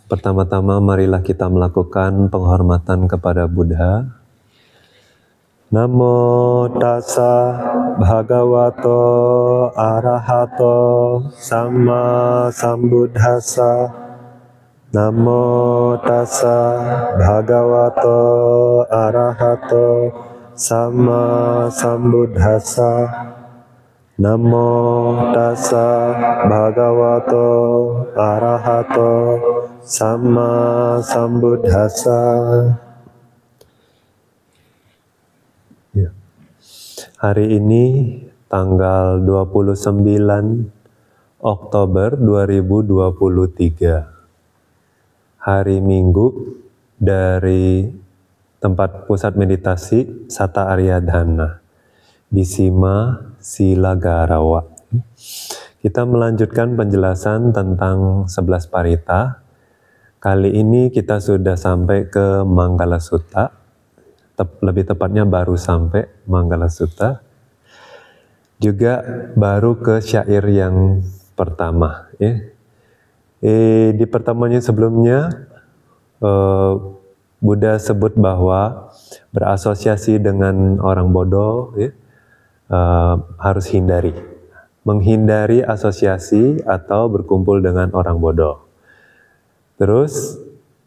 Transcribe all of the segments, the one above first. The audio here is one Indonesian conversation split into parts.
Pertama-tama marilah kita melakukan penghormatan kepada Buddha. Namo tassa bhagavato arahato samma sambuddhassa. Namo tassa bhagavato arahato samma sambuddhassa. Namo tassa bhagavato arahato samma sambuddhassa. Ya. Hari ini tanggal 29 Oktober 2023. Hari Minggu dari tempat pusat meditasi Sata Aryadhana di Sima Silagarawa. Kita melanjutkan penjelasan tentang 11 parita. Kali ini kita sudah sampai ke Manggala Sutta. Lebih tepatnya baru sampai Manggala Sutta. Juga baru ke syair yang pertama. Di pertemuan yang sebelumnya, Buddha sebut bahwa berasosiasi dengan orang bodoh harus menghindari asosiasi atau berkumpul dengan orang bodoh. Terus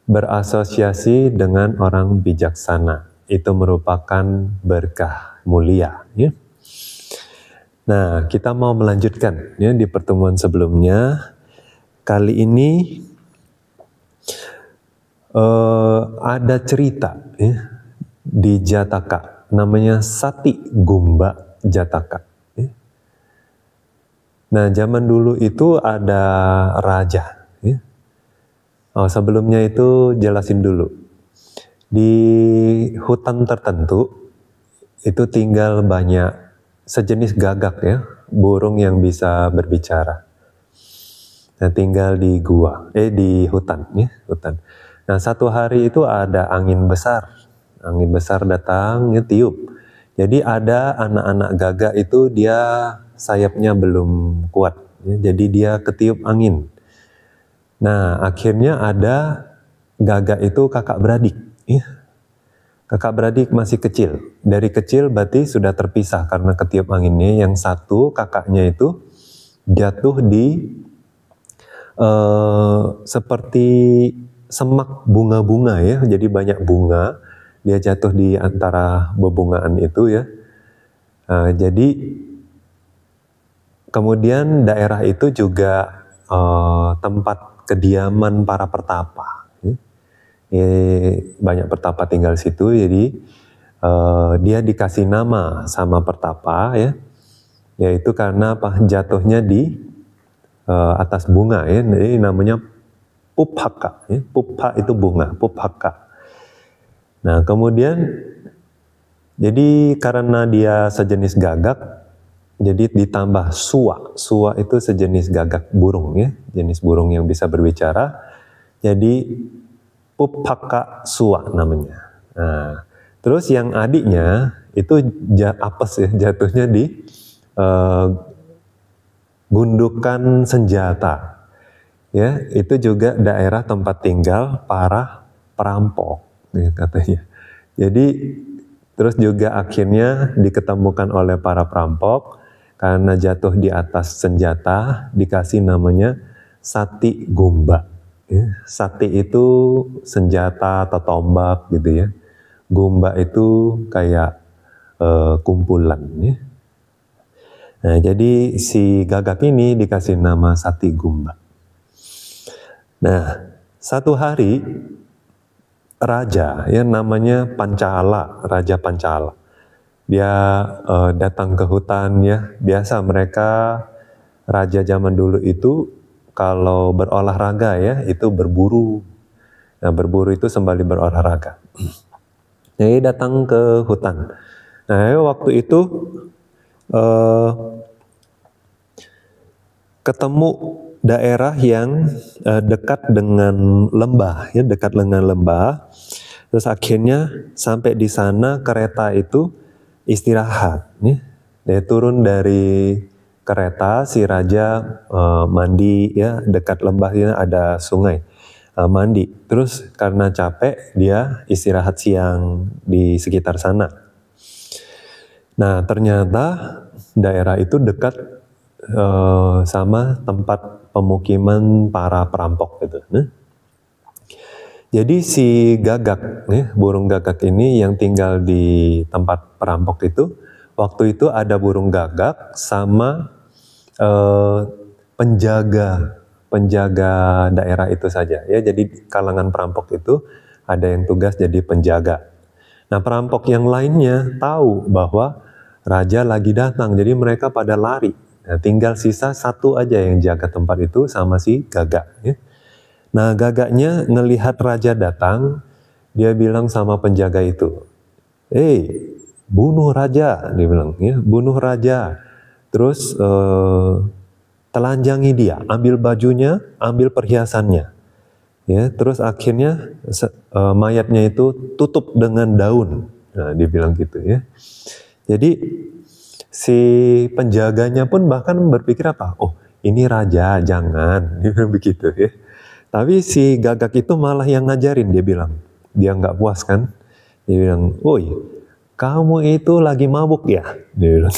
berasosiasi dengan orang bijaksana, itu merupakan berkah mulia. Nah, kita mau melanjutkan di pertemuan sebelumnya. Kali ini ada cerita di Jataka, namanya Sati Gumba Jataka. Nah, zaman dulu itu ada raja. Sebelumnya itu jelasin dulu. Di hutan tertentu itu tinggal banyak sejenis gagak burung yang bisa berbicara. Nah, tinggal di di hutan. Nah, satu hari itu ada angin besar datang, tiup. Jadi ada anak-anak gagak itu dia sayapnya belum kuat, jadi dia ketiup angin. Nah, akhirnya ada gagak itu kakak beradik. Kakak beradik masih kecil. Dari kecil berarti sudah terpisah karena ketiup anginnya. Yang satu kakaknya itu jatuh di seperti semak bunga-bunga jadi banyak bunga, dia jatuh di antara bebungaan itu jadi kemudian daerah itu juga tempat kediaman para pertapa, banyak pertapa tinggal situ, jadi dia dikasih nama sama pertapa yaitu karena jatuhnya di atas bunga jadi namanya Puphaka. Pupha itu bunga, Puphaka. Nah, kemudian jadi karena dia sejenis gagak, jadi ditambah suwa. Suwa itu sejenis gagak burung jenis burung yang bisa berbicara. Jadi Puphaka suwa namanya. Nah, terus yang adiknya itu apes jatuhnya di gundukan senjata. Itu juga daerah tempat tinggal para perampok katanya. Jadi terus juga akhirnya diketemukan oleh para perampok karena jatuh di atas senjata, dikasih namanya Sati Gumba. Sati itu senjata atau tombak gitu Gumba itu kayak kumpulan Nah, jadi si gagak ini dikasih nama Sati Gumba. Nah, satu hari raja namanya Pancala, Raja Pancala. Dia datang ke hutan Biasa mereka raja zaman dulu itu kalau berolahraga itu berburu. Nah, berburu itu sembari berolahraga. Jadi datang ke hutan. Nah, waktu itu ketemu daerah yang dekat dengan lembah, dekat dengan lembah. Terus akhirnya sampai di sana kereta itu istirahat. Dia turun dari kereta, si raja mandi ya, dekat lembahnya ada sungai, mandi. Terus karena capek dia istirahat siang di sekitar sana. Nah ternyata daerah itu dekat sama tempat pemukiman para perampok gitu. Jadi si gagak, burung gagak ini yang tinggal di tempat perampok itu, waktu itu ada burung gagak sama penjaga daerah itu saja. Ya, jadi kalangan perampok itu ada yang tugas jadi penjaga. Nah, perampok yang lainnya tahu bahwa raja lagi datang, jadi mereka pada lari. Nah, tinggal sisa satu aja yang jaga tempat itu sama si gagak. Ya. Nah, gagaknya ngelihat raja datang, dia bilang sama penjaga itu, bunuh raja, dia bilang, ya, bunuh raja. Terus telanjangi dia, ambil bajunya, ambil perhiasannya. Ya, terus akhirnya mayatnya itu tutup dengan daun. Nah, dia bilang gitu ya. Jadi si penjaganya pun bahkan berpikir apa? Oh, ini raja, jangan, dia bilang begitu ya. Tapi si gagak itu malah yang ngajarin, dia bilang. Dia nggak puas kan? Dia bilang, woi, kamu itu lagi mabuk ya? Dia bilang.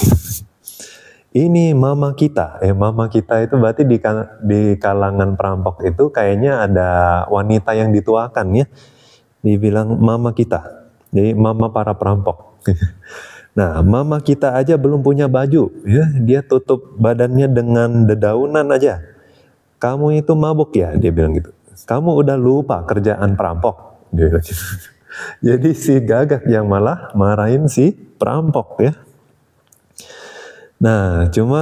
Ini mama kita. Mama kita itu berarti di kalangan perampok itu kayaknya ada wanita yang dituakan ya. Dibilang mama kita. Jadi mama para perampok. Nah, mama kita aja belum punya baju ya. Dia tutup badannya dengan dedaunan aja. Kamu itu mabuk ya, dia bilang gitu. Kamu udah lupa kerjaan perampok, dia bilang gitu. Jadi si gagak yang malah marahin si perampok ya. Nah, cuma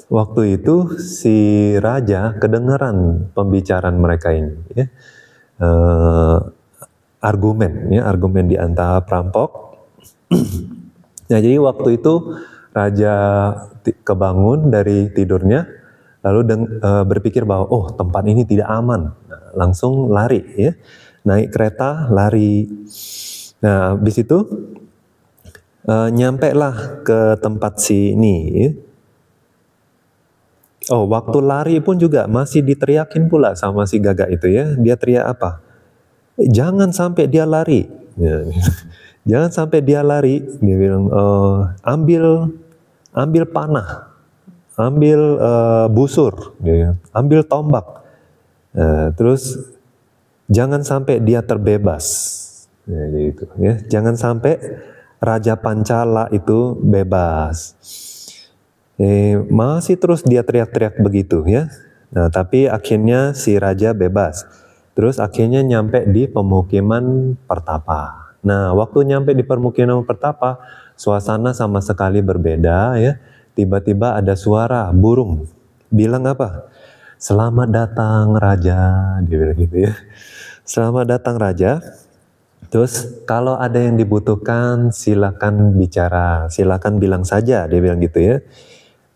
waktu itu si raja kedengaran pembicaraan mereka ini ya. Argumen di antara perampok. Nah, jadi waktu itu raja kebangun dari tidurnya, lalu berpikir bahwa tempat ini tidak aman. Nah, langsung lari ya, naik kereta lari. Nah habis itu nyampe lah ke tempat si ini ya. Waktu lari pun juga masih diteriakin pula sama si gagak itu ya. Dia teriak apa? Jangan sampai dia lari ya. Jangan sampai dia lari. Dia bilang ambil panah, ambil busur, ambil tombak, terus jangan sampai dia terbebas, gitu, ya. Jangan sampai Raja Pancala itu bebas. Masih terus dia teriak-teriak begitu ya. Nah tapi akhirnya si raja bebas. Terus akhirnya nyampe di pemukiman pertapa. Nah waktu nyampe di pemukiman pertapa, suasana sama sekali berbeda ya. Tiba-tiba ada suara burung, bilang apa? Selamat datang raja, dia bilang gitu ya. Selamat datang raja. Terus kalau ada yang dibutuhkan silakan bicara, silakan bilang saja, dia bilang gitu ya.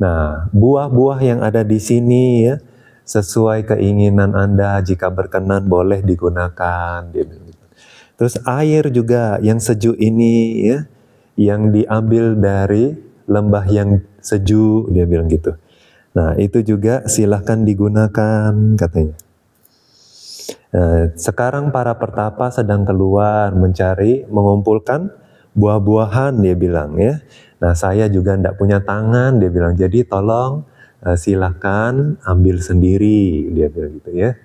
Nah buah-buah yang ada di sini ya, sesuai keinginan Anda, jika berkenan boleh digunakan, dia bilang gitu. Terus air juga yang sejuk ini ya, yang diambil dari lembah yang sejuk, dia bilang gitu. Nah itu juga silahkan digunakan katanya. Nah, sekarang para pertapa sedang keluar mencari, mengumpulkan buah-buahan, dia bilang ya. Nah saya juga tidak punya tangan, dia bilang, jadi tolong silahkan ambil sendiri, dia bilang gitu ya.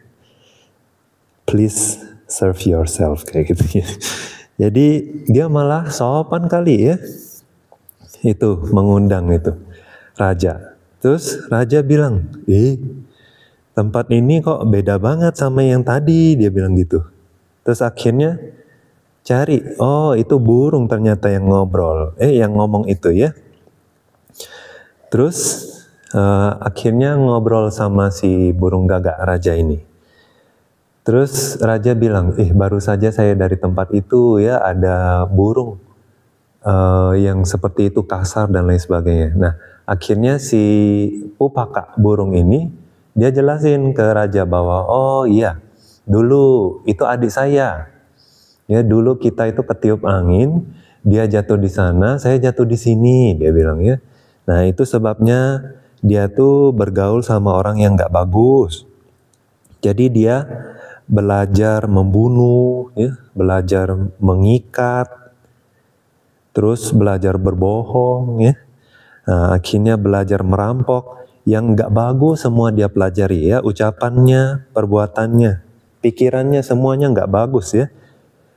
Please serve yourself, kayak gitu ya. Jadi dia malah sopan kali ya. Itu mengundang itu raja. Terus raja bilang, tempat ini kok beda banget sama yang tadi, dia bilang gitu. Terus akhirnya cari, itu burung ternyata yang ngobrol, yang ngomong itu ya. Terus akhirnya ngobrol sama si burung gagak raja ini. Terus raja bilang, baru saja saya dari tempat itu ya, ada burung yang seperti itu, kasar dan lain sebagainya. Nah akhirnya si Pupaka burung ini dia jelasin ke raja bahwa iya dulu itu adik saya ya, dulu kita itu ketiup angin, dia jatuh di sana, saya jatuh di sini, dia bilang ya. Nah itu sebabnya dia tuh bergaul sama orang yang nggak bagus. Jadi dia belajar membunuh, ya, belajar mengikat, terus belajar berbohong, ya. Nah, akhirnya belajar merampok. Yang nggak bagus semua dia pelajari, ya, ucapannya, perbuatannya, pikirannya semuanya nggak bagus, ya.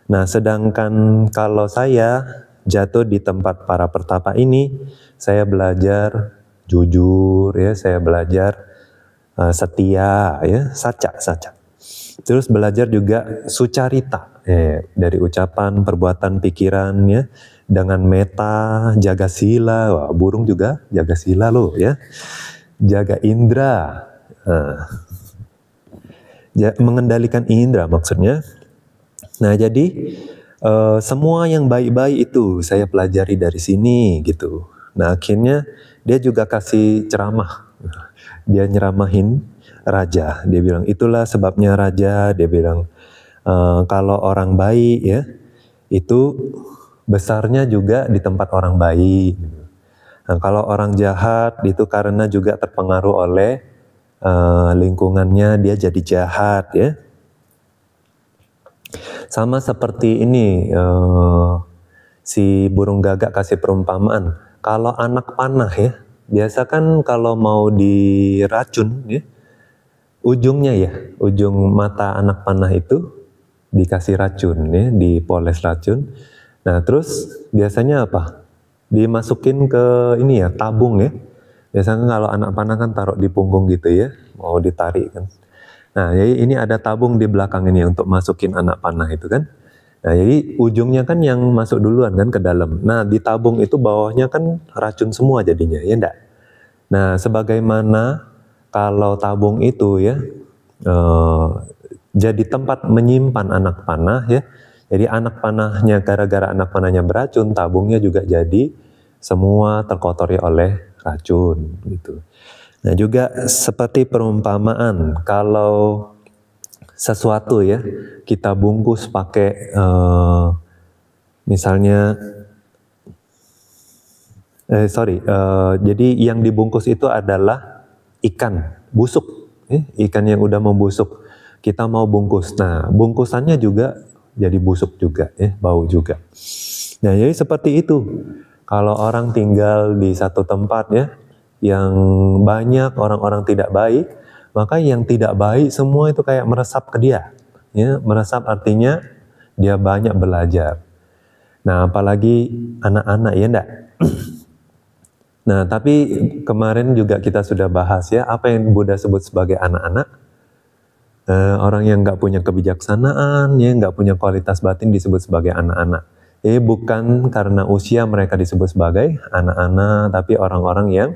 Nah, sedangkan kalau saya jatuh di tempat para pertapa ini, saya belajar jujur, ya, saya belajar setia, ya, saca. Terus belajar juga sucarita, dari ucapan, perbuatan, pikiran, ya, dengan meta, jaga sila. Wah, burung juga jaga sila loh, ya. Jaga indera, mengendalikan indera maksudnya. Nah, jadi semua yang baik-baik itu saya pelajari dari sini gitu. Nah, akhirnya dia juga kasih ceramah. Dia nyeramahin raja. Dia bilang, itulah sebabnya raja. Dia bilang, kalau orang baik, ya, itu besarnya juga di tempat orang baik. Nah, kalau orang jahat itu karena juga terpengaruh oleh lingkungannya, dia jadi jahat, ya. Sama seperti ini, si burung gagak kasih perumpamaan. Kalau anak panah, ya, biasa kan kalau mau diracun, ya, ujungnya, ya, ujung mata anak panah itu dikasih racun, ya, dipoles racun. Nah, terus biasanya apa? Dimasukin ke ini, ya, tabung, ya. Biasanya kalau anak panah kan taruh di punggung gitu, ya, mau ditarik kan. Nah, jadi ini ada tabung di belakang ini untuk masukin anak panah itu kan. Nah, jadi ujungnya kan yang masuk duluan kan ke dalam. Nah, di tabung itu bawahnya kan racun semua jadinya, ya enggak? Nah, sebagaimana kalau tabung itu, ya, jadi tempat menyimpan anak panah, ya. Jadi anak panahnya, gara-gara anak panahnya beracun, tabungnya juga jadi semua terkotori oleh racun gitu. Nah, juga seperti perumpamaan, kalau sesuatu, ya, kita bungkus pakai misalnya jadi yang dibungkus itu adalah ikan busuk, ikan yang udah membusuk. Kita mau bungkus. Nah, bungkusannya juga jadi busuk juga, ya, bau juga. Nah, jadi seperti itu. Kalau orang tinggal di satu tempat, ya, yang banyak orang-orang tidak baik, maka yang tidak baik semua itu kayak meresap ke dia. Ya, meresap artinya dia banyak belajar. Nah, apalagi anak-anak, ya enggak? Nah, tapi kemarin juga kita sudah bahas, ya, apa yang Buddha sebut sebagai anak-anak. Orang yang nggak punya kebijaksanaan, ya, nggak punya kualitas batin disebut sebagai anak-anak. Jadi bukan karena usia mereka disebut sebagai anak-anak, tapi orang-orang yang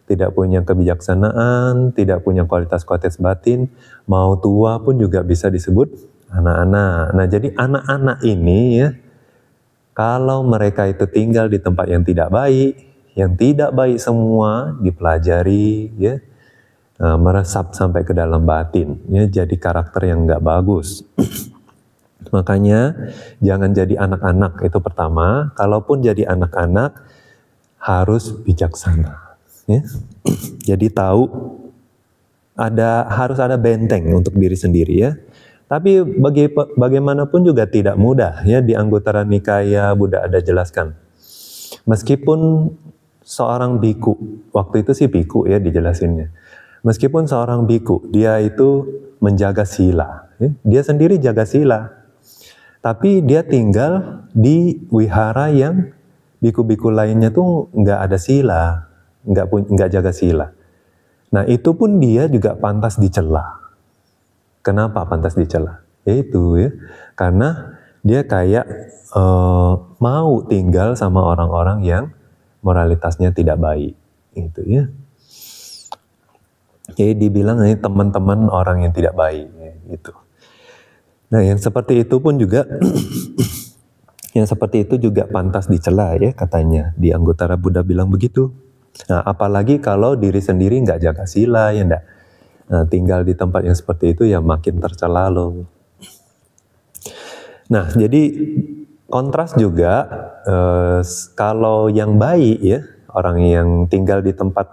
tidak punya kebijaksanaan, tidak punya kualitas-kualitas batin, mau tua pun juga bisa disebut anak-anak. Nah, jadi anak-anak ini, ya, kalau mereka itu tinggal di tempat yang tidak baik semua dipelajari, ya, meresap sampai ke dalam batin, ya, jadi karakter yang nggak bagus. Makanya jangan jadi anak-anak, itu pertama. Kalaupun jadi anak-anak harus bijaksana, ya. Jadi tahu harus ada benteng untuk diri sendiri, ya. Tapi bagaimanapun juga tidak mudah, ya. Di Anguttara Nikaya Buddha ada jelaskan. Meskipun seorang biku, waktu itu sih biku, ya, dijelasinnya. Meskipun seorang biku, dia itu menjaga sila, ya. Dia sendiri jaga sila, tapi dia tinggal di wihara yang biku-biku lainnya tuh nggak ada sila, nggak jaga sila. Nah, itu pun dia juga pantas dicela. Kenapa pantas dicela? Yaitu, ya, karena dia kayak mau tinggal sama orang-orang yang moralitasnya tidak baik, gitu, ya. Jadi dibilang ini teman-teman orang yang tidak baik, ya, gitu. Nah, yang seperti itu pun juga yang seperti itu juga pantas dicela, ya, katanya. Di Anguttara Buddha bilang begitu. Nah, apalagi kalau diri sendiri nggak jaga sila, ya enggak. Nah, tinggal di tempat yang seperti itu ya makin tercela loh. Nah, jadi kontras juga kalau yang baik, ya, orang yang tinggal di tempat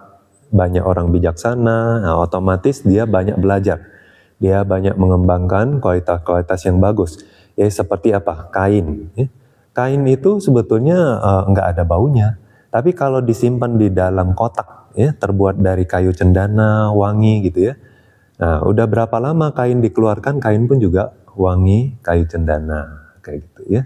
banyak orang bijaksana, nah, otomatis dia banyak belajar. Dia banyak mengembangkan kualitas-kualitas yang bagus. Ya seperti apa? Kain. Ya. Kain itu sebetulnya nggak ada baunya. Tapi kalau disimpan di dalam kotak, ya, terbuat dari kayu cendana, wangi gitu ya. Nah, udah berapa lama kain dikeluarkan, kain pun juga wangi kayu cendana, kayak gitu ya.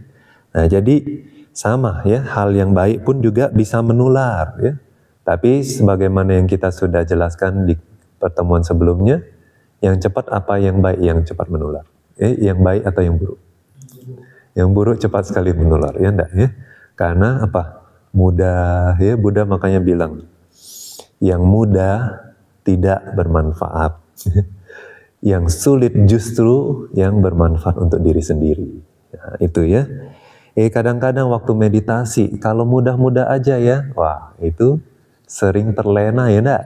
Nah, jadi sama ya, hal yang baik pun juga bisa menular ya. Tapi sebagaimana yang kita sudah jelaskan di pertemuan sebelumnya, yang cepat apa yang baik yang cepat menular? Yang baik atau yang buruk? Yang buruk cepat sekali menular, ya enggak ya? Karena apa? Mudah ya, Buddha makanya bilang, yang mudah tidak bermanfaat. Yang sulit justru yang bermanfaat untuk diri sendiri. Nah, itu ya. Kadang-kadang waktu meditasi, kalau mudah-mudah aja ya, wah itu sering terlena ya enggak?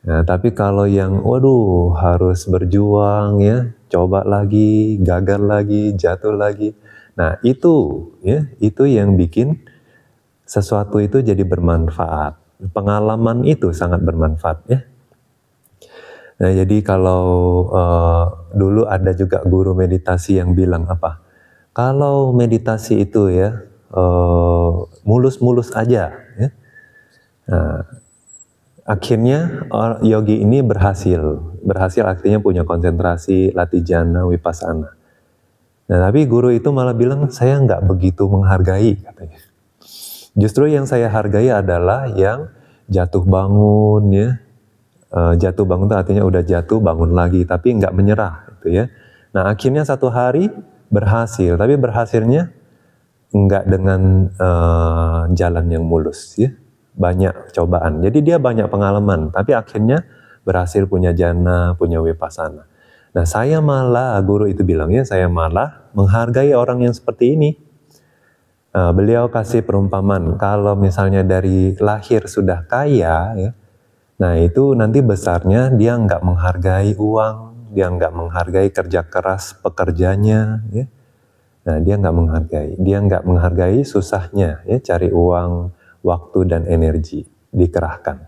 Nah, tapi kalau yang waduh harus berjuang ya, coba lagi, gagal lagi, jatuh lagi. Nah, itu ya, itu yang bikin sesuatu itu jadi bermanfaat. Pengalaman itu sangat bermanfaat ya. Nah, jadi kalau dulu ada juga guru meditasi yang bilang apa? Kalau meditasi itu ya mulus-mulus aja ya. Nah, akhirnya yogi ini berhasil artinya punya konsentrasi, latijana, vipassana. Nah, tapi guru itu malah bilang saya nggak begitu menghargai katanya. Justru yang saya hargai adalah yang jatuh bangun ya. Jatuh bangun itu artinya udah jatuh bangun lagi, tapi nggak menyerah gitu ya. Nah, akhirnya satu hari berhasil, tapi berhasilnya nggak dengan jalan yang mulus ya. Banyak cobaan. Jadi dia banyak pengalaman, tapi akhirnya berhasil punya jana, punya vipassana. Nah, saya malah, guru itu bilangnya, saya malah menghargai orang yang seperti ini. Beliau kasih perumpamaan, kalau misalnya dari lahir sudah kaya, ya, nah itu nanti besarnya dia nggak menghargai uang, dia nggak menghargai kerja keras pekerjanya, ya. Nah dia nggak menghargai susahnya, ya, cari uang, waktu dan energi dikerahkan.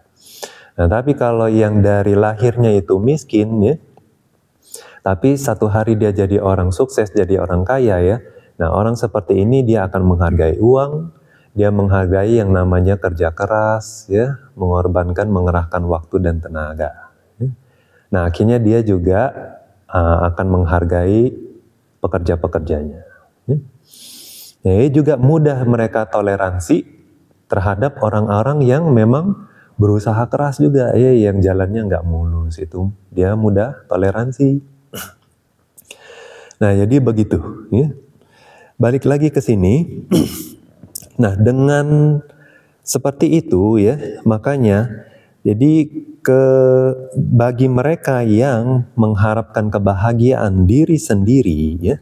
Nah tapi kalau yang dari lahirnya itu miskin, ya, tapi satu hari dia jadi orang sukses, jadi orang kaya ya. Nah orang seperti ini dia akan menghargai uang, dia menghargai yang namanya kerja keras, ya, mengorbankan, mengerahkan waktu dan tenaga. Nah akhirnya dia juga akan menghargai pekerja-pekerjanya. Ya, juga mudah mereka toleransi terhadap orang-orang yang memang berusaha keras juga, ya, yang jalannya nggak mulus, itu dia mudah toleransi. Nah jadi begitu ya. Balik lagi ke sini. Nah dengan seperti itu ya, makanya jadi bagi mereka yang mengharapkan kebahagiaan diri sendiri ya,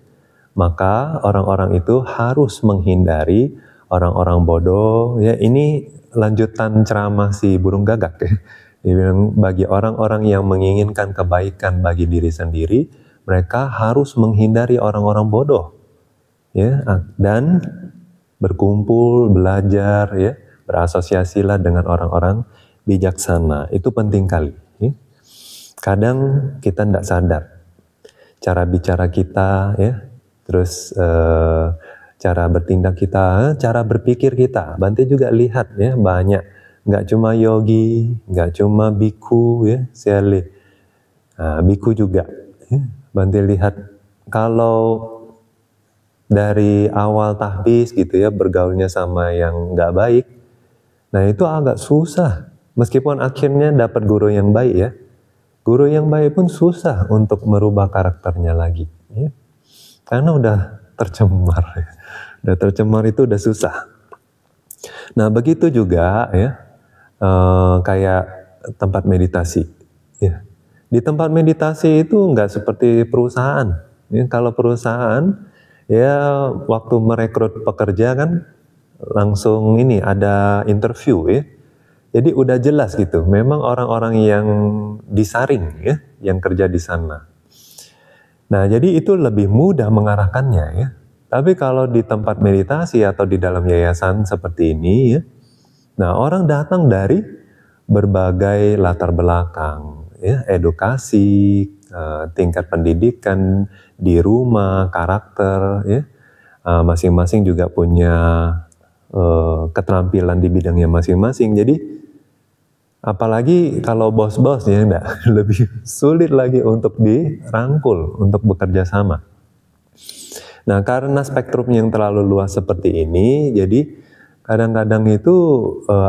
maka orang-orang itu harus menghindari orang-orang bodoh ya. Ini lanjutan ceramah si burung gagak ya. Dia bilang bagi orang-orang yang menginginkan kebaikan bagi diri sendiri, mereka harus menghindari orang-orang bodoh. Ya, dan berkumpul, belajar, ya, berasosiasilah dengan orang-orang bijaksana. Itu penting kali. Ya. Kadang kita tidak sadar cara bicara kita, ya, terus cara bertindak kita, cara berpikir kita. Bante juga lihat ya banyak, nggak cuma yogi, nggak cuma biku, ya, sele, biku juga. Ya. Bante lihat kalau dari awal tahbis gitu ya, bergaulnya sama yang nggak baik, nah itu agak susah. Meskipun akhirnya dapat guru yang baik ya, guru yang baik pun susah untuk merubah karakternya lagi, ya. Karena udah tercemar, ya. Udah tercemar itu udah susah. Nah begitu juga ya, kayak tempat meditasi, ya. Di tempat meditasi itu nggak seperti perusahaan. Ya, kalau perusahaan ya waktu merekrut pekerja kan langsung ini ada interview ya. Jadi udah jelas gitu. Memang orang-orang yang disaring ya, yang kerja di sana. Nah, jadi itu lebih mudah mengarahkannya ya. Tapi kalau di tempat meditasi atau di dalam yayasan seperti ini ya. Nah, orang datang dari berbagai latar belakang, ya, edukasi, tingkat pendidikan di rumah, karakter, ya, masing-masing juga punya keterampilan di bidangnya masing-masing. Jadi apalagi kalau bos-bosnya enggak, lebih sulit lagi untuk dirangkul, untuk bekerja sama. Nah, karena spektrum yang terlalu luas seperti ini, jadi kadang-kadang itu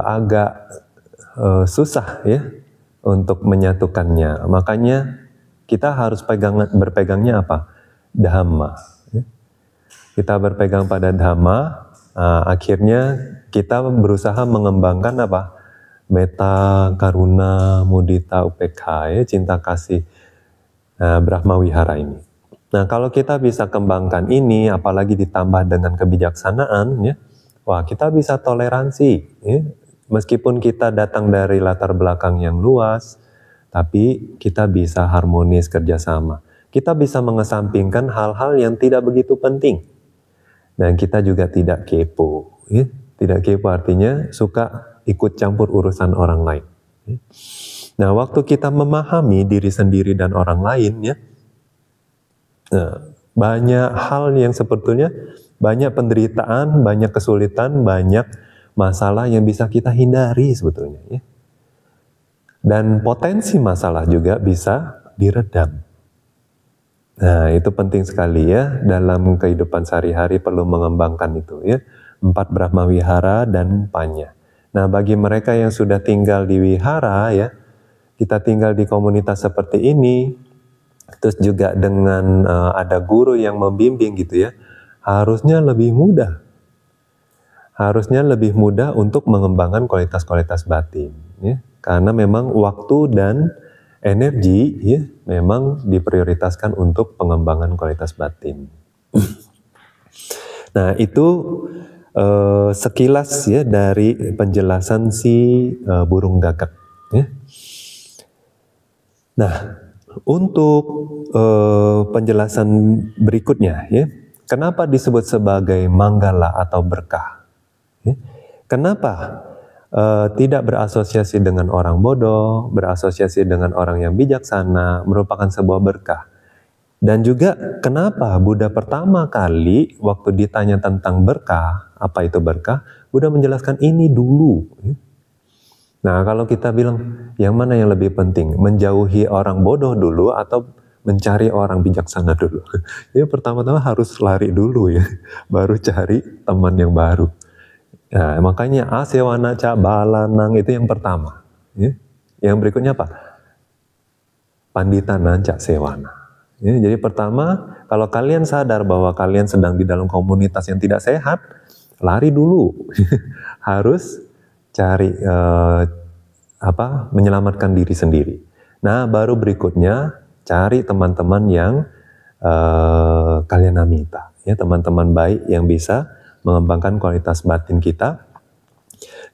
agak susah ya untuk menyatukannya. Makanya kita harus berpegangnya apa? Dhamma. Ya. Kita berpegang pada Dhamma, akhirnya kita berusaha mengembangkan apa? Metta, karuna, mudita, upekha, ya, cinta kasih, Brahma Wihara ini. Nah, kalau kita bisa kembangkan ini, apalagi ditambah dengan kebijaksanaan, ya, wah, kita bisa toleransi, ya. Meskipun kita datang dari latar belakang yang luas, tapi kita bisa harmonis kerjasama. Kita bisa mengesampingkan hal-hal yang tidak begitu penting. Dan kita juga tidak kepo. Ya. Tidak kepo artinya suka ikut campur urusan orang lain. Ya. Nah, waktu kita memahami diri sendiri dan orang lain, ya, nah, banyak hal yang sebetulnya, banyak penderitaan, banyak kesulitan, banyak masalah yang bisa kita hindari sebetulnya, ya. Dan potensi masalah juga bisa diredam. Nah, itu penting sekali ya, dalam kehidupan sehari-hari perlu mengembangkan itu ya, 4 Brahma Wihara dan Panya. Nah, bagi mereka yang sudah tinggal di wihara ya, kita tinggal di komunitas seperti ini, terus juga dengan ada guru yang membimbing gitu ya, harusnya lebih mudah. Harusnya lebih mudah untuk mengembangkan kualitas-kualitas batin, ya. Karena memang waktu dan energi, ya, memang diprioritaskan untuk pengembangan kualitas batin. Nah, itu sekilas ya dari penjelasan si burung gagak. Ya. Nah, untuk penjelasan berikutnya, ya, kenapa disebut sebagai manggala atau berkah? Ya. Kenapa tidak berasosiasi dengan orang bodoh, berasosiasi dengan orang yang bijaksana, merupakan sebuah berkah? Dan juga kenapa Buddha pertama kali waktu ditanya tentang berkah, apa itu berkah, Buddha menjelaskan ini dulu. Nah, kalau kita bilang yang mana yang lebih penting, menjauhi orang bodoh dulu atau mencari orang bijaksana dulu? Ya, pertama-tama harus lari dulu ya, baru cari teman yang baru. Nah, makanya asewana ca balanang itu yang pertama. Ya. Yang berikutnya apa? Panditana ca sewana. Ya, jadi pertama, kalau kalian sadar bahwa kalian sedang di dalam komunitas yang tidak sehat, lari dulu. Harus cari menyelamatkan diri sendiri. Nah, baru berikutnya cari teman-teman yang kalian amita, ya, teman-teman baik yang bisa mengembangkan kualitas batin kita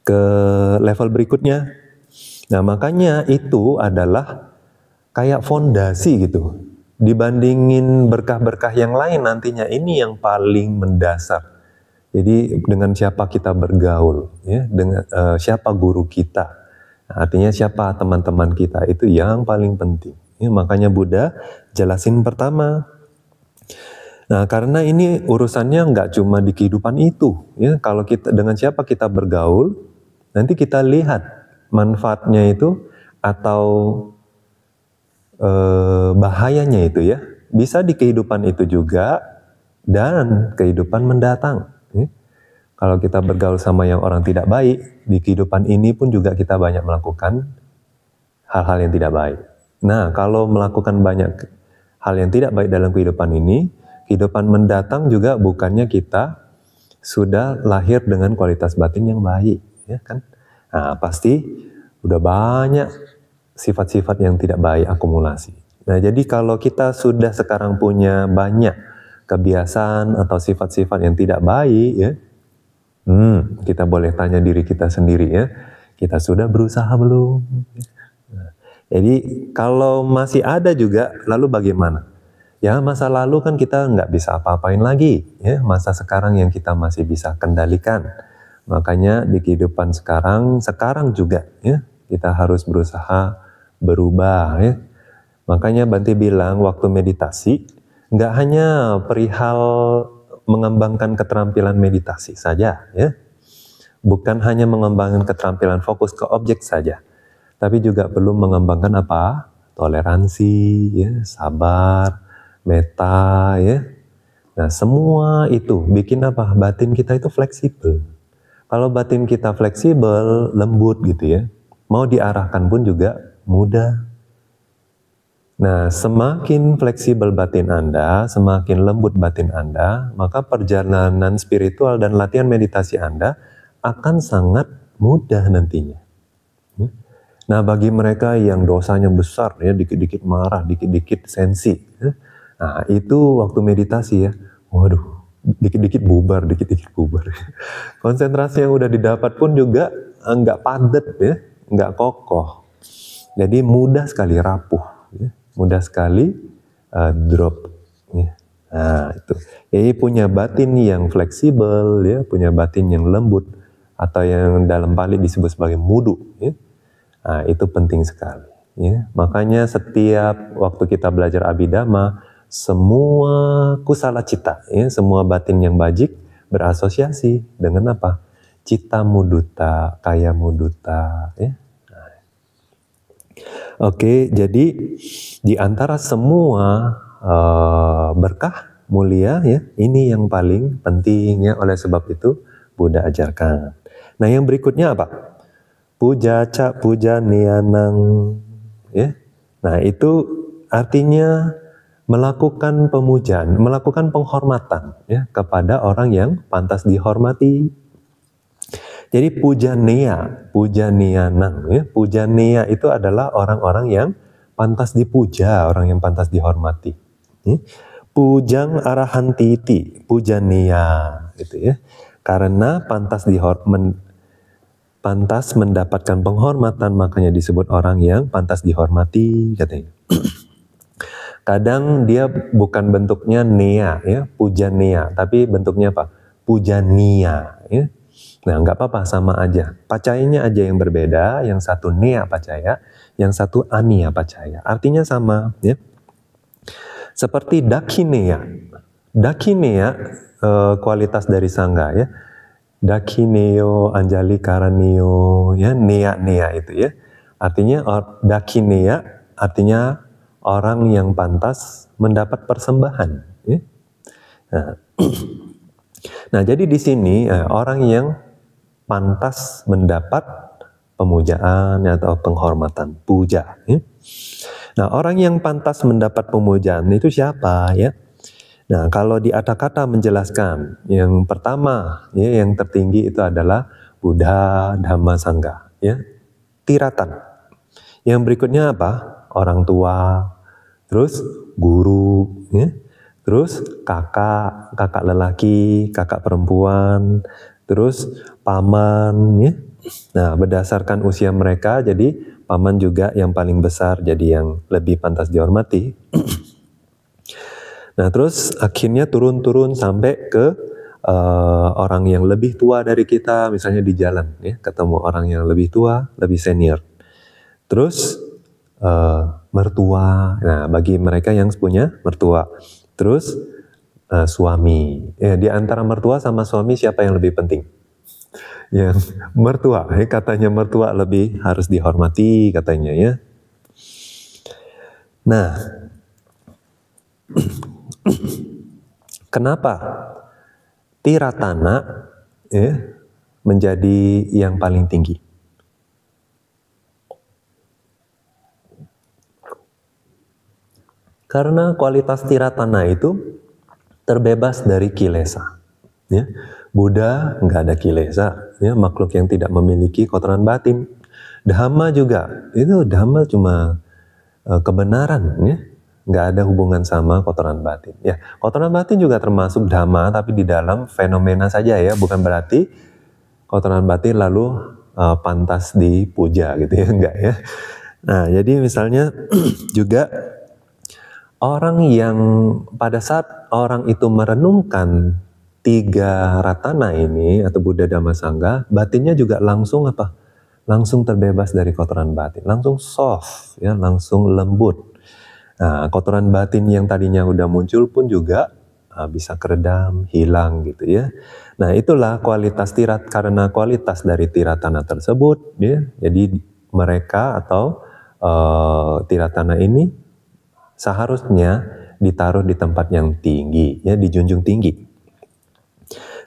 ke level berikutnya. Nah, makanya itu adalah kayak fondasi gitu. Dibandingin berkah-berkah yang lain nantinya, ini yang paling mendasar. Jadi dengan siapa kita bergaul, ya, dengan siapa guru kita, artinya siapa teman-teman kita, itu yang paling penting. Ya, makanya Buddha jelasin pertama. Nah, karena ini urusannya nggak cuma di kehidupan itu, ya. Kalau kita dengan siapa kita bergaul, nanti kita lihat manfaatnya itu atau bahayanya itu ya, bisa di kehidupan itu juga dan kehidupan mendatang. Ya. Kalau kita bergaul sama yang orang tidak baik, di kehidupan ini pun juga kita banyak melakukan hal-hal yang tidak baik. Nah, kalau melakukan banyak hal yang tidak baik dalam kehidupan ini, kehidupan mendatang juga bukannya kita sudah lahir dengan kualitas batin yang baik, ya kan? Nah, pasti udah banyak sifat-sifat yang tidak baik akumulasi. Nah, jadi kalau kita sudah sekarang punya banyak kebiasaan atau sifat-sifat yang tidak baik, ya, kita boleh tanya diri kita sendiri ya, kita sudah berusaha belum? Nah, jadi kalau masih ada juga, lalu bagaimana? Ya, masa lalu kan kita nggak bisa apa-apain lagi, ya. Masa sekarang yang kita masih bisa kendalikan. Makanya di kehidupan sekarang juga, ya, Kita harus berusaha berubah ya. Makanya Bante bilang waktu meditasi nggak hanya perihal mengembangkan keterampilan meditasi saja ya. Bukan hanya mengembangkan keterampilan fokus ke objek saja, tapi juga perlu mengembangkan apa? Toleransi, ya, sabar, meta, ya. Nah, semua itu bikin apa? Batin kita itu fleksibel. Kalau batin kita fleksibel, lembut gitu ya, mau diarahkan pun juga mudah. Nah, semakin fleksibel batin Anda, semakin lembut batin Anda, maka perjalanan spiritual dan latihan meditasi Anda akan sangat mudah nantinya. Nah, bagi mereka yang dosanya besar, ya, dikit-dikit marah, dikit-dikit sensi, ya, nah itu waktu meditasi ya, waduh, dikit-dikit bubar, dikit-dikit bubar. Konsentrasi yang udah didapat pun juga nggak padat ya, nggak kokoh. Jadi mudah sekali rapuh, ya, mudah sekali drop. Ya. Nah itu, jadi punya batin yang fleksibel, ya, punya batin yang lembut atau yang dalam Pali disebut sebagai mudu. Ya. Nah itu penting sekali. Ya. Makanya setiap waktu kita belajar Abhidhamma, semua kusala cita, ya, semua batin yang bajik berasosiasi dengan apa? Cita mudutta, kaya mudutta. Ya. Nah. Oke, jadi di antara semua berkah mulia, ya, ini yang paling penting ya. Oleh sebab itu Buddha ajarkan. Nah yang berikutnya apa? Pujaca puja nianang. Ya. Nah itu artinya melakukan pemujaan, melakukan penghormatan ya kepada orang yang pantas dihormati. Jadi pujanea, pujanianang ya. Pujanea itu adalah orang-orang yang pantas dipuja, orang yang pantas dihormati. Ya. Pujang arahantiti, pujanea gitu ya. Karena pantas pantas mendapatkan penghormatan, makanya disebut orang yang pantas dihormati katanya. Kadang dia bukan bentuknya nea ya, pujanea, tapi bentuknya apa? Pujania ya. Nah, nggak apa-apa, sama aja. Pacayanya aja yang berbeda, yang satu nea pacaya, yang satu ania pacaya. Artinya sama ya. Seperti dakinea. Dakinea kualitas dari sangga ya. Dakineo, anjali karanio ya, nea itu ya. Artinya dakinea artinya orang yang pantas mendapat persembahan. Ya. Nah, jadi di sini orang yang pantas mendapat pemujaan atau penghormatan, puja. Ya. Nah, orang yang pantas mendapat pemujaan itu siapa ya? Nah, kalau di Atthakatha menjelaskan yang pertama, ya, yang tertinggi itu adalah Buddha, Dhamma, Sangha. Ya, tiratan. Yang berikutnya apa? Orang tua, terus guru, ya, terus kakak lelaki, kakak perempuan, terus paman, ya. Nah, berdasarkan usia mereka, jadi paman juga yang paling besar, jadi yang lebih pantas dihormati. Nah, terus akhirnya turun-turun sampai ke orang yang lebih tua dari kita, misalnya di jalan, ya, ketemu orang yang lebih tua, lebih senior. Terus mertua, nah bagi mereka yang punya mertua. Terus suami, ya, di antara mertua sama suami siapa yang lebih penting? Yang mertua, ya, katanya mertua lebih harus dihormati katanya ya. Nah, kenapa tiratana ya, menjadi yang paling tinggi? Karena kualitas tiratana itu terbebas dari kilesa. Ya. Buddha nggak ada kilesa, ya, makhluk yang tidak memiliki kotoran batin. Dhamma juga, itu Dhamma cuma kebenaran, ya, nggak ada hubungan sama kotoran batin. Ya, kotoran batin juga termasuk Dhamma, tapi di dalam fenomena saja ya, bukan berarti kotoran batin lalu pantas dipuja gitu ya, enggak ya. Nah, jadi misalnya juga orang yang pada saat orang itu merenungkan 3 ratana ini atau Buddha, Dhamma, Sangha, batinnya juga langsung apa? langsung terbebas dari kotoran batin, langsung soft, ya, langsung lembut. Nah, kotoran batin yang tadinya udah muncul pun juga bisa keredam, hilang gitu ya. Nah, itulah kualitas tirat, karena kualitas dari tiratana tersebut, ya, jadi mereka atau tiratana ini seharusnya ditaruh di tempat yang tinggi, ya, dijunjung tinggi.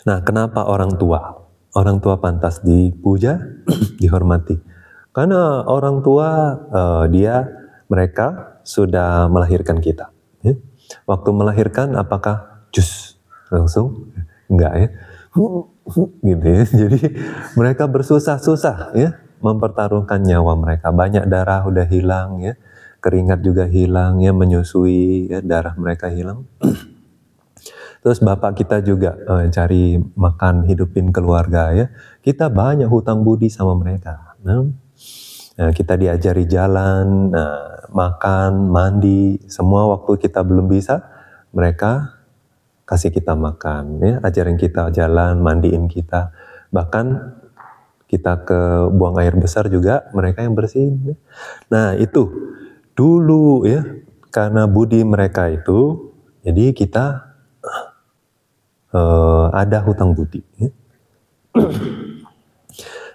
Nah, kenapa orang tua? Orang tua pantas dipuja, dihormati. Karena orang tua mereka sudah melahirkan kita. Ya. Waktu melahirkan apakah jus langsung? Enggak ya. Gitu ya. Jadi mereka bersusah-susah ya mempertaruhkan nyawa mereka. Banyak darah udah hilang ya. Keringat juga hilang ya, menyusui ya, darah mereka hilang. Terus bapak kita juga cari makan, hidupin keluarga ya. Kita banyak hutang budi sama mereka. Nah, kita diajari jalan, makan, mandi, semua waktu kita belum bisa, mereka kasih kita makan, ya, ajarin kita jalan, mandiin kita. Bahkan kita ke buang air besar juga mereka yang bersihin. Ya. Nah itu dulu ya, karena budi mereka itu, jadi kita ada hutang budi. Ya.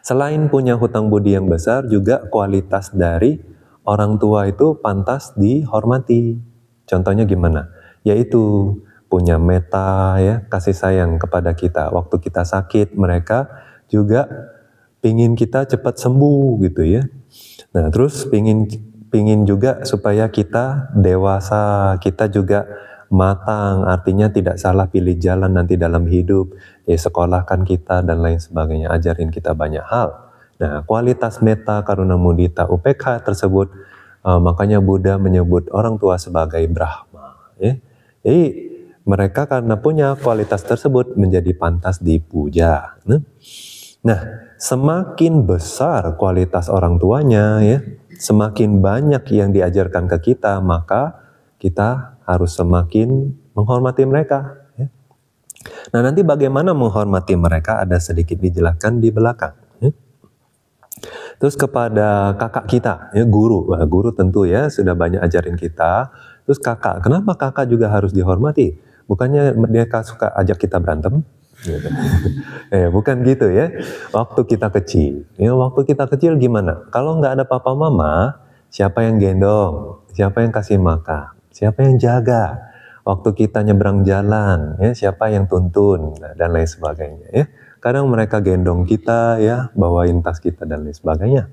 Selain punya hutang budi yang besar, juga kualitas dari orang tua itu pantas dihormati. Contohnya gimana? Yaitu punya meta ya, kasih sayang kepada kita. Waktu kita sakit, mereka juga pingin kita cepat sembuh gitu ya. Nah terus pingin juga supaya kita dewasa, kita juga matang, artinya tidak salah pilih jalan nanti dalam hidup, ya, sekolahkan kita dan lain sebagainya, ajarin kita banyak hal. Nah, kualitas metta, karuna, mudita, UPK tersebut, makanya Buddha menyebut orang tua sebagai Brahma. Ya. Jadi mereka karena punya kualitas tersebut menjadi pantas dipuja. Nah, semakin besar kualitas orang tuanya, ya, semakin banyak yang diajarkan ke kita, maka kita harus semakin menghormati mereka. Ya. Nah nanti bagaimana menghormati mereka ada sedikit dijelaskan di belakang. Ya. Terus kepada kakak kita, ya, guru. Nah, guru tentu ya sudah banyak ajarin kita. Terus kakak, kenapa kakak juga harus dihormati? Bukannya dia suka ajak kita berantem? Gitu. Bukan gitu ya. Waktu kita kecil gimana? Kalau nggak ada papa mama, siapa yang gendong? Siapa yang kasih makan? Siapa yang jaga? Waktu kita nyebrang jalan, ya, siapa yang tuntun, dan lain sebagainya. Ya. Kadang mereka gendong kita, ya, bawain tas kita dan lain sebagainya.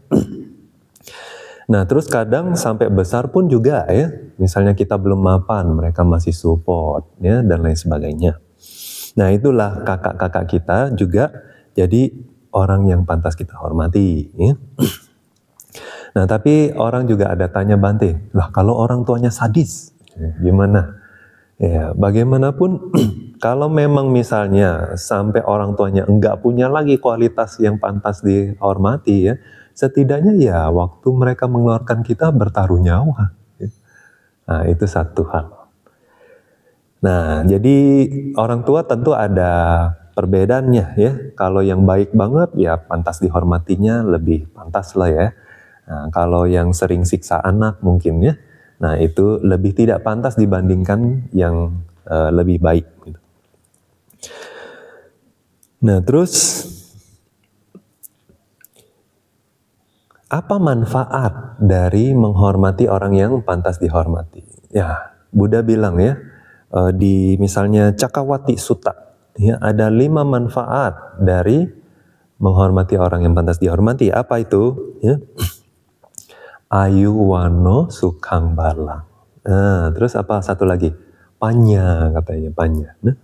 Nah, terus kadang sampai besar pun juga, ya, misalnya kita belum mapan, mereka masih support, ya, dan lain sebagainya. Nah, itulah kakak-kakak kita juga jadi orang yang pantas kita hormati. Ya. Nah, tapi orang juga ada tanya Bante, lah kalau orang tuanya sadis, gimana? Ya, bagaimanapun kalau memang misalnya sampai orang tuanya enggak punya lagi kualitas yang pantas dihormati, ya, setidaknya ya waktu mereka mengeluarkan kita bertaruh nyawa. Ya. Nah, itu satu hal. Nah, jadi orang tua tentu ada perbedaannya ya. Kalau yang baik banget ya pantas dihormatinya lebih pantas lah ya. Nah, kalau yang sering siksa anak mungkin ya, nah itu lebih tidak pantas dibandingkan yang lebih baik. Gitu. Nah terus, apa manfaat dari menghormati orang yang pantas dihormati? Ya, Buddha bilang ya, di misalnya Cakawati Sutta, ya, ada 5 manfaat dari menghormati orang yang pantas dihormati. Apa itu? Ya. Ayu wano sukhang balang. Nah, terus apa satu lagi? Panya katanya, panya. Nah.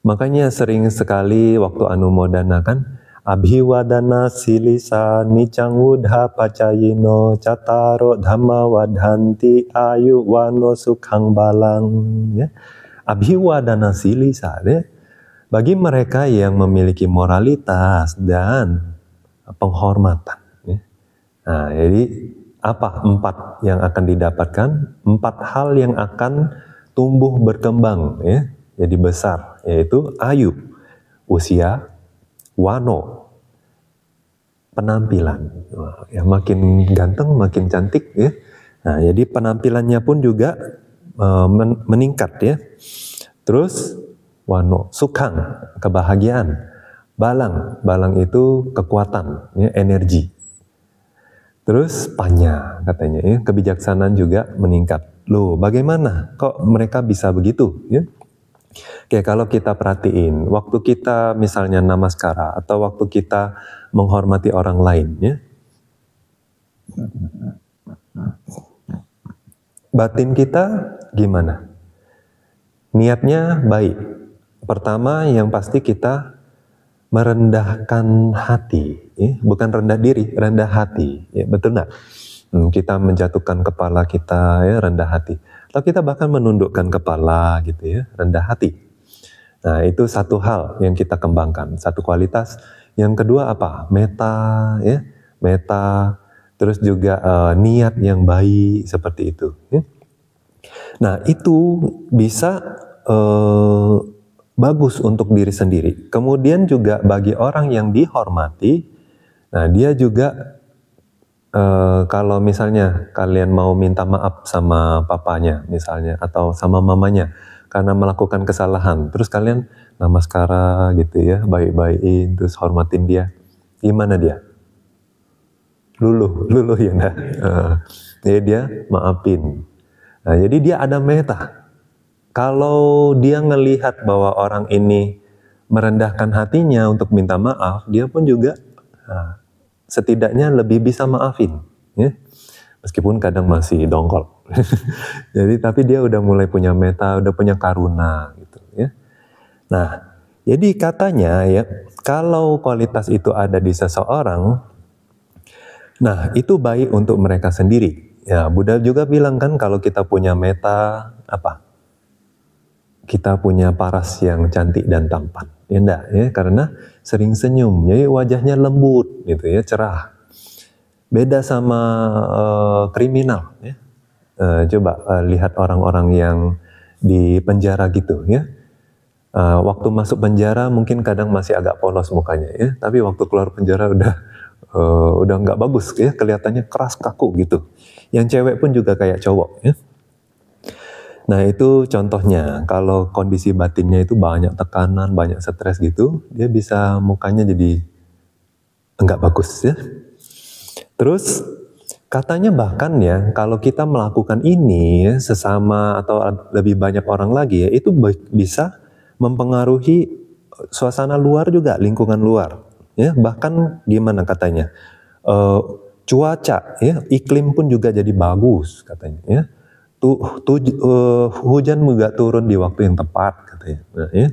Makanya sering sekali waktu anumodana kan, abhiwadana silisa nicang wudha pacayino cataro dhamma wadhanti ayu wano sukhang balang. Ya. Abhiwadana silisa, ya. Bagi mereka yang memiliki moralitas dan penghormatan. Nah, jadi apa 4 yang akan didapatkan? 4 hal yang akan tumbuh berkembang, ya, jadi besar, yaitu ayu, usia, wano, penampilan. Ya, makin ganteng, makin cantik ya. Nah, jadi penampilannya pun juga meningkat ya. Terus wano, sukhang, kebahagiaan. Balang itu kekuatan, ya, energi. Terus panya katanya ya, kebijaksanaan juga meningkat. Loh, bagaimana? Kok mereka bisa begitu? Ya? Oke, kalau kita perhatiin, waktu kita misalnya namaskara atau waktu kita menghormati orang lain, ya, batin kita gimana? Niatnya baik. Pertama, yang pasti kita merendahkan hati, ya? Bukan rendah diri, rendah hati, ya, betul nggak? Kita menjatuhkan kepala kita, ya, rendah hati. Atau kita bahkan menundukkan kepala, gitu ya, rendah hati. Nah, itu satu hal yang kita kembangkan, satu kualitas. Yang kedua apa? Meta, ya, meta. Terus juga niat yang baik seperti itu. Ya. Nah, itu bisa bagus untuk diri sendiri. Kemudian juga bagi orang yang dihormati, nah dia juga kalau misalnya kalian mau minta maaf sama papanya misalnya atau sama mamanya karena melakukan kesalahan, terus kalian namaskara gitu ya, baik-baikin, terus hormatin dia, gimana dia? Luluh ya nah. Jadi dia maafin. Nah, jadi dia ada meta. Kalau dia ngelihat bahwa orang ini merendahkan hatinya untuk minta maaf, dia pun juga setidaknya lebih bisa maafin, ya. Meskipun kadang masih dongkol. Jadi tapi dia udah mulai punya meta, udah punya karuna gitu, ya. Nah, jadi katanya ya, kalau kualitas itu ada di seseorang, nah itu baik untuk mereka sendiri. Ya, Buddha juga bilang kan kalau kita punya meta apa? Kita punya paras yang cantik dan tampan, ya enggak, ya, karena sering senyum, jadi wajahnya lembut, gitu ya, cerah. Beda sama kriminal, ya. Coba lihat orang-orang yang di penjara gitu, ya. Waktu masuk penjara mungkin kadang masih agak polos mukanya, ya, tapi waktu keluar penjara udah nggak bagus, ya, kelihatannya keras kaku gitu. Yang cewek pun juga kayak cowok, ya. Nah itu contohnya, kalau kondisi batinnya itu banyak tekanan, banyak stres gitu, dia bisa mukanya jadi enggak bagus ya. Terus katanya bahkan ya, kalau kita melakukan ini ya, sesama atau lebih banyak orang lagi ya, itu bisa mempengaruhi suasana luar juga, lingkungan luar. Ya, bahkan gimana katanya, cuaca ya, iklim pun juga jadi bagus katanya ya. Hujan juga turun di waktu yang tepat katanya. Nah, ya.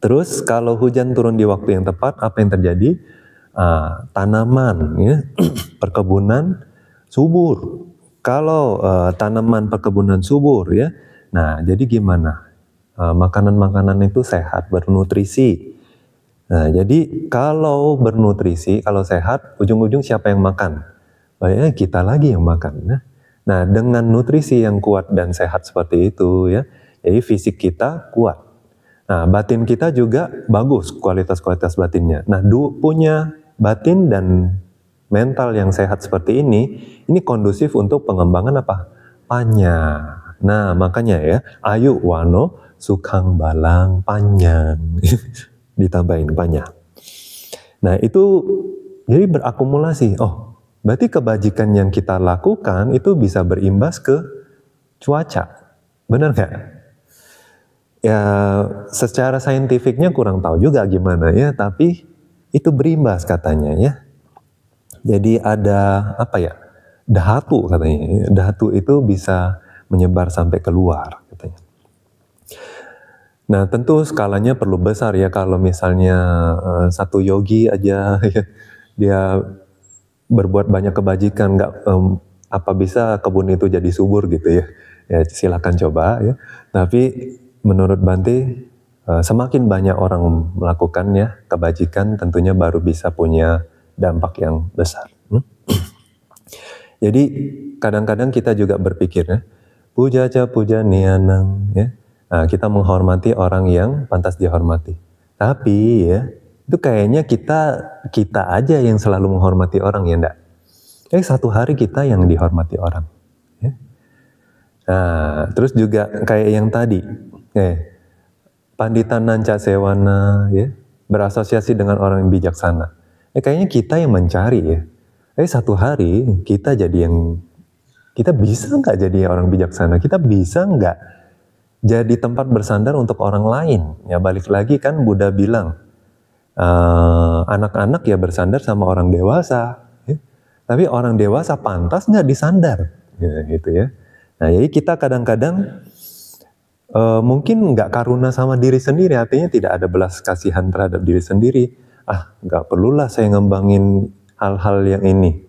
Terus kalau hujan turun di waktu yang tepat, apa yang terjadi? Tanaman, ya, perkebunan subur. Kalau tanaman perkebunan subur, ya, nah jadi gimana? Makanan-makanan itu sehat, bernutrisi. Nah jadi kalau bernutrisi, kalau sehat, ujung-ujung siapa yang makan? Banyak kita lagi yang makan. Nah, dengan nutrisi yang kuat dan sehat seperti itu ya, jadi fisik kita kuat. Nah, batin kita juga bagus, kualitas-kualitas batinnya. Nah, punya batin dan mental yang sehat seperti ini kondusif untuk pengembangan apa? Panya. Nah, makanya ya, ayu wano sukhang balang panjang. Ditambahin panya. Nah, itu jadi berakumulasi. Oh, berarti kebajikan yang kita lakukan itu bisa berimbas ke cuaca. Benar nggak? Ya, secara saintifiknya kurang tahu juga gimana ya, tapi itu berimbas katanya ya. Jadi ada apa ya? Dhatu katanya. Dhatu itu bisa menyebar sampai keluar katanya. Nah, tentu skalanya perlu besar ya, kalau misalnya satu yogi aja ya, dia berbuat banyak kebajikan, apa bisa kebun itu jadi subur gitu ya? Ya silakan coba ya. Tapi menurut Bante, semakin banyak orang melakukannya kebajikan, tentunya baru bisa punya dampak yang besar. Jadi kadang-kadang kita juga berpikir ya, puja nianang ya. Nah, kita menghormati orang yang pantas dihormati. Tapi ya, Itu kayaknya kita aja yang selalu menghormati orang, ya enggak? Satu hari kita yang dihormati orang. Ya. Nah, terus juga kayak yang tadi, Pandita Nanca Sewana, ya, berasosiasi dengan orang yang bijaksana. Kayaknya kita yang mencari, ya. Satu hari kita bisa nggak jadi orang bijaksana? Kita bisa nggak jadi tempat bersandar untuk orang lain? Ya balik lagi kan Buddha bilang, anak-anak ya bersandar sama orang dewasa. Ya. Tapi orang dewasa pantas nggak disandar? Ya, gitu ya. Nah, jadi kita kadang-kadang mungkin nggak karuna sama diri sendiri, artinya tidak ada belas kasihan terhadap diri sendiri. Nggak perlulah saya ngembangin hal-hal yang ini,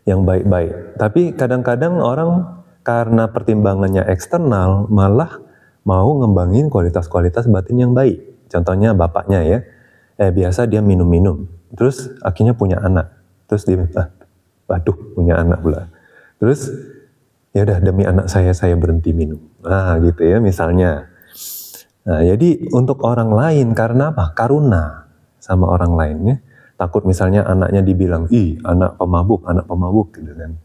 yang baik-baik. Tapi kadang-kadang orang karena pertimbangannya eksternal malah mau ngembangin kualitas-kualitas batin yang baik. Contohnya bapaknya ya, biasa dia minum-minum, terus akhirnya punya anak, terus dia, waduh punya anak pula, terus ya udah demi anak saya berhenti minum. Nah gitu ya misalnya. Nah jadi untuk orang lain karena apa? Karuna sama orang lainnya. Takut misalnya anaknya dibilang, anak pemabuk gitu kan.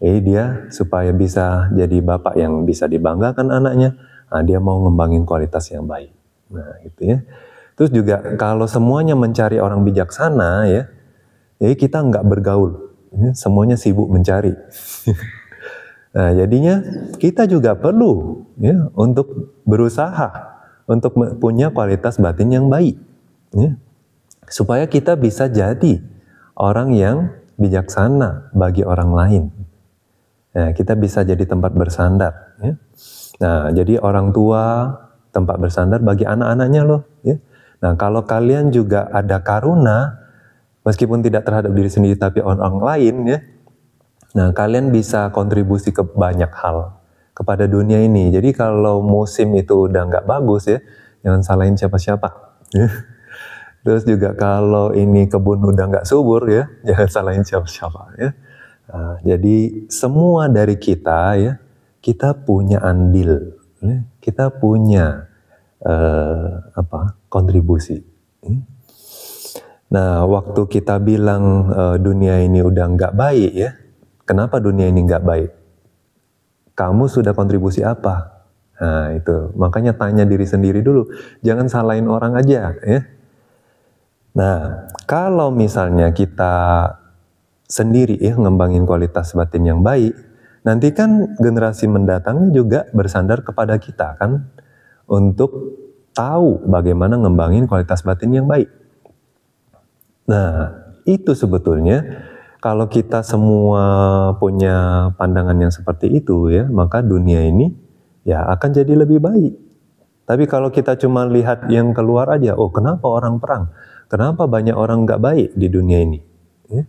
Dia supaya bisa jadi bapak yang bisa dibanggakan anaknya, dia mau ngembangin kualitas yang baik. Nah gitu ya. Terus juga kalau semuanya mencari orang bijaksana ya, kita nggak bergaul. Semuanya sibuk mencari. Nah, jadinya kita juga perlu ya untuk berusaha untuk punya kualitas batin yang baik, ya, supaya kita bisa jadi orang yang bijaksana bagi orang lain. Nah, kita bisa jadi tempat bersandar. Ya. Nah, jadi orang tua tempat bersandar bagi anak-anaknya loh. Ya. Nah, kalau kalian juga ada karuna, meskipun tidak terhadap diri sendiri tapi orang lain, ya. Nah, kalian bisa kontribusi ke banyak hal kepada dunia ini. Jadi kalau musim itu udah nggak bagus ya, jangan salahin siapa-siapa. Terus juga kalau ini kebun udah nggak subur ya, jangan salahin siapa-siapa ya. Nah, jadi semua dari kita ya, kita punya andil, ya. Kita punya kontribusi. Nah, waktu kita bilang dunia ini udah nggak baik ya. Kenapa dunia ini nggak baik? Kamu sudah kontribusi apa? Nah itu, makanya tanya diri sendiri dulu. Jangan salahin orang aja ya. Nah, kalau misalnya kita sendiri ya ngembangin kualitas batin yang baik, nanti kan generasi mendatangnya juga bersandar kepada kita kan untuk tahu bagaimana ngembangin kualitas batin yang baik. Nah, itu sebetulnya kalau kita semua punya pandangan yang seperti itu ya, maka dunia ini ya akan jadi lebih baik. Tapi kalau kita cuma lihat yang keluar aja, kenapa orang perang? Kenapa banyak orang nggak baik di dunia ini? Ya.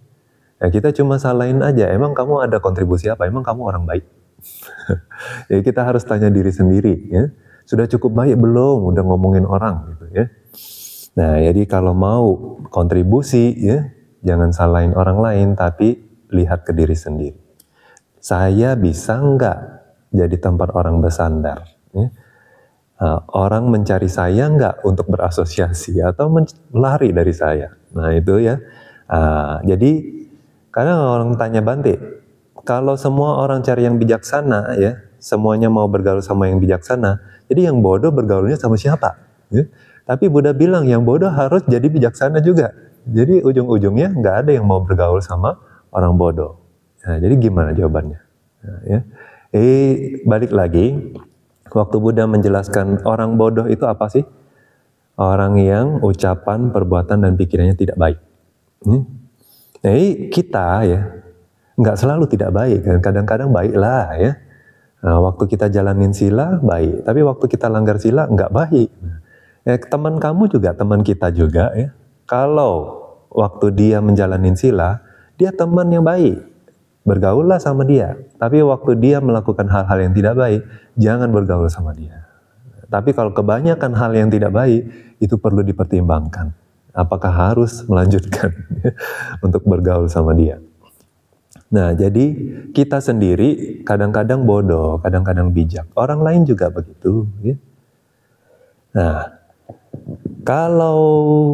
Nah, kita cuma salahin aja, emang kamu ada kontribusi apa? Emang kamu orang baik? Jadi kita harus tanya diri sendiri ya. Sudah cukup baik belum? Udah ngomongin orang gitu ya. Nah, jadi kalau mau kontribusi ya, jangan salahin orang lain, tapi lihat ke diri sendiri. Saya bisa nggak jadi tempat orang bersandar? Ya? Orang mencari saya nggak untuk berasosiasi atau lari dari saya? Nah itu ya. Jadi kadang orang tanya Bante, kalau semua orang cari yang bijaksana ya, semuanya mau bergaul sama yang bijaksana, jadi yang bodoh bergaulnya sama siapa? Ya? Tapi Buddha bilang yang bodoh harus jadi bijaksana juga. Jadi ujung-ujungnya nggak ada yang mau bergaul sama orang bodoh. Nah, jadi gimana jawabannya? Nah, ya. Balik lagi, waktu Buddha menjelaskan orang bodoh itu apa sih? Orang yang ucapan, perbuatan, dan pikirannya tidak baik. Jadi kita ya nggak selalu tidak baik kan, kadang-kadang baiklah ya. Nah, waktu kita jalanin sila baik, tapi waktu kita langgar sila nggak baik. Teman kamu juga teman kita juga ya. Kalau waktu dia menjalanin sila, dia teman yang baik, bergaullah sama dia. Tapi waktu dia melakukan hal-hal yang tidak baik, jangan bergaul sama dia. Tapi kalau kebanyakan hal yang tidak baik, itu perlu dipertimbangkan. Apakah harus melanjutkan untuk bergaul sama dia? Nah, jadi kita sendiri kadang-kadang bodoh, kadang-kadang bijak. Orang lain juga begitu. Ya. Nah, Kalau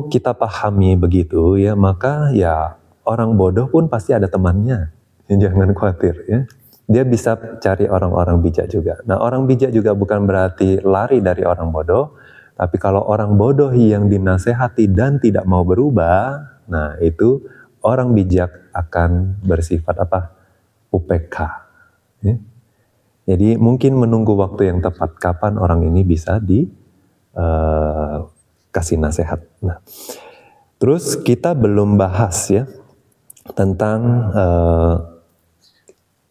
kita pahami begitu ya, maka ya orang bodoh pun pasti ada temannya. Jangan khawatir ya. Dia bisa cari orang-orang bijak juga. Nah, orang bijak juga bukan berarti lari dari orang bodoh, tapi kalau orang bodoh yang dinasehati dan tidak mau berubah, nah itu orang bijak akan bersifat apa? UPK. Ya. Jadi mungkin menunggu waktu yang tepat kapan orang ini bisa kasih nasihat. Nah, terus kita belum bahas ya tentang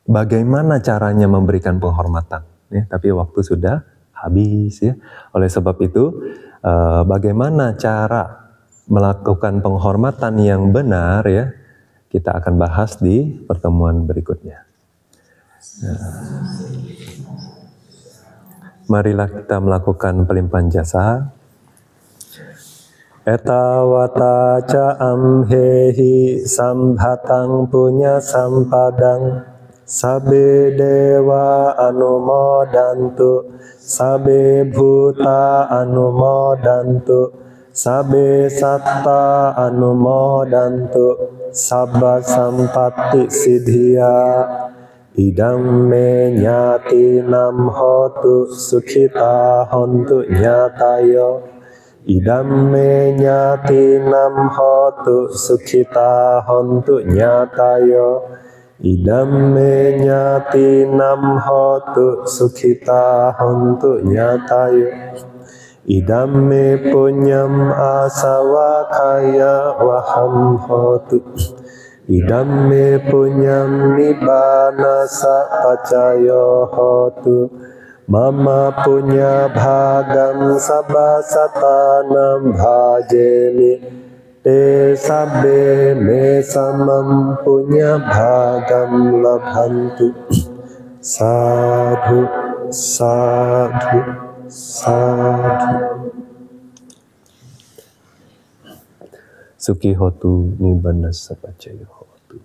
bagaimana caranya memberikan penghormatan. Ya, tapi waktu sudah habis ya. Oleh sebab itu, bagaimana cara melakukan penghormatan yang benar ya, kita akan bahas di pertemuan berikutnya. Marilah kita melakukan pelimpahan jasa. Etawata ca amhehi sambhatang punya sampadang sabe dewa anumodantu sabe bhuta anumodantu sabe satta anumodantu sabba sampatti siddhya idam me nyati nam hotu sukhita hontu nyatayo idam me nyati nam hotu sukhita hontu nyatayo idam me nyati nam hotu sukhita hontu nyatayo idam me punyam asawakaya waham hotu idam me punyam nibbana sapacayo hotu mama punya bhagam sabbasatanam bhajemi te sabbe me samam punya bhagam labhantu. Sadhu, sadhu, sadhu. Sukhi hotu nibbana sapacayo hotu.